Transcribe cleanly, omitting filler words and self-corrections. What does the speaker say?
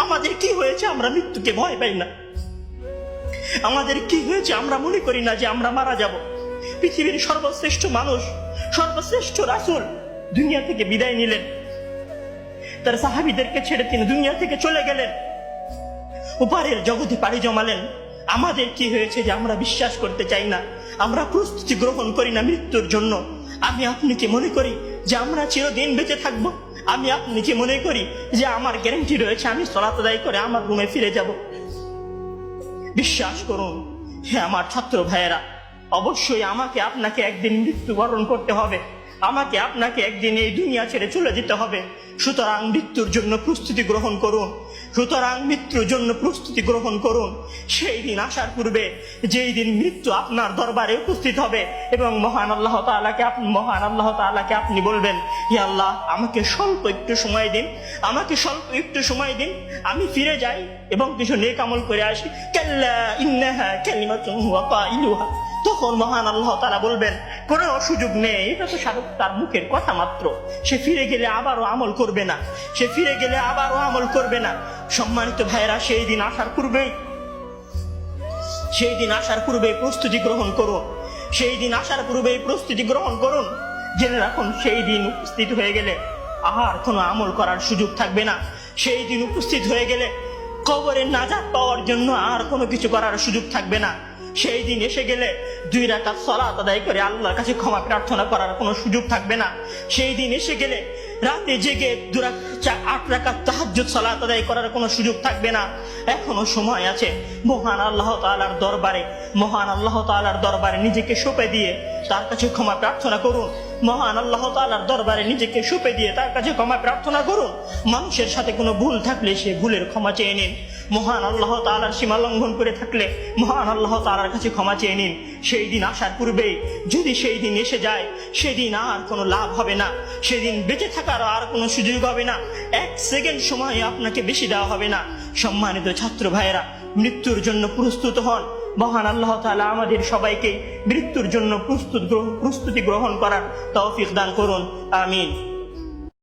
আমাদের কি হয়েছে আমরা মৃত্যুকে ভয় পাই না? আমাদের কি হয়েছে আমরা মনে করি না যে আমরা মারা যাব? পৃথিবীর সর্বশ্রেষ্ঠ মানুষ, সর্বশ্রেষ্ঠ রাসূল দুনিয়া থেকে বিদায় নিলেন, তার সাহাবীদেরকে ছেড়ে তিনি দুনিয়া থেকে চলে গেলেন, ওপারের জগতে পাড়ি জমালেন। আমাদের কি হয়েছে যে আমরা বিশ্বাস করতে চাই না, আমরা প্রস্তুতি গ্রহণ করি না মৃত্যুর জন্য? আমি আপনি কি মনে করি যে আমরা চিরদিন বেঁচে থাকব? আমি আপনি কি মনে করি যে আমার গ্যারান্টি রয়েছে আমি সালাত আদায় করে আমার রুমে ফিরে যাব? বিশ্বাস করুন হে আমার ছাত্র ভাইয়েরা, অবশ্যই আমাকে আপনাকে একদিন মৃত্যুবরণ করতে হবে, আমাকে আপনাকে একদিন এই দুনিয়া ছেড়ে চলে যেতে হবে। সুতরাং মৃত্যুর জন্য প্রস্তুতি গ্রহণ করুন, সুতরাং মৃত্যুর জন্য প্রস্তুতি গ্রহণ করুন। সেই দিন আসার পূর্বে, যেই দিন মৃত্যু আপনার দরবারে উপস্থিত হবে এবং মহান আল্লাহ তাআলাকে আপনি বলবেন, হে আল্লাহ, আমাকে স্বল্প একটু সময় দিন, আমাকে স্বল্প একটু সময় দিন, আমি ফিরে যাই এবং কিছু নেক আমল করে আসি। কাল্লা ইন্নাহা কালিমাতুন হুয়া কাইলুহা। তখন মহান আল্লাহ তাআলা বলবেন, কোনো সুযোগ নেই, এটা তো তার মুখের কথা মাত্র, সে ফিরে গেলে আবারও আমল করবে না, সে ফিরে গেলে আবারও আমল করবে না। সম্মানিত ভাইরা, সেই দিন আসার পূর্বেই প্রস্তুতি গ্রহণ করুন, সেই দিন আসার পূর্বেই প্রস্তুতি গ্রহণ করুন। জেনে রাখুন, সেই দিন উপস্থিত হয়ে গেলে আর কোনো আমল করার সুযোগ থাকবে না। সেই দিন উপস্থিত হয়ে গেলে কবরের নাজাত পাওয়ার জন্য আর কোনো কিছু করার সুযোগ থাকবে না। সেই দিন এসে গেলে 2 রাকাত সালাত আদায় করে আল্লাহর কাছে ক্ষমা প্রার্থনা করার কোনো সুযোগ থাকবে না। সেই দিন এসে গেলে রাতে জেগে 8 রাকাত তাহাজ্জুদ সালাত আদায় করার কোনো সুযোগ থাকবে না। এখনো সময় আছে। মহান আল্লাহ তাআলার দরবারে নিজেকে সঁপে দিয়ে তার কাছে ক্ষমা প্রার্থনা করুন। মহান আল্লাহ তাআলার দরবারে নিজেকে সঁপে দিয়ে তার কাছে ক্ষমা প্রার্থনা করুন। মানুষের সাথে কোনো ভুল থাকলে সে ভুলের ক্ষমা চেয়ে নিন। মহান আল্লাহ তাআলার সীমা লঙ্ঘন করে থাকলে মহান আল্লাহ তাআলার কাছে ক্ষমা চেয়ে নিন। সেই দিন আসার পূর্বেই যদি সেই দিন এসে যায়, সেদিন আর কোনো লাভ হবে না, সেদিন বেঁচে থাকার আর কোনো সুযোগ হবে না, 1 সেকেন্ড সময় আপনাকে বেশি দেওয়া হবে না। সম্মানিত ছাত্র ভাইয়েরা, মৃত্যুর জন্য প্রস্তুত হন। মহান আল্লাহ তাআলা আমাদের সবাইকে মৃত্যুর জন্য প্রস্তুতি গ্রহণ করার তৌফিক দান করুন। আমিন।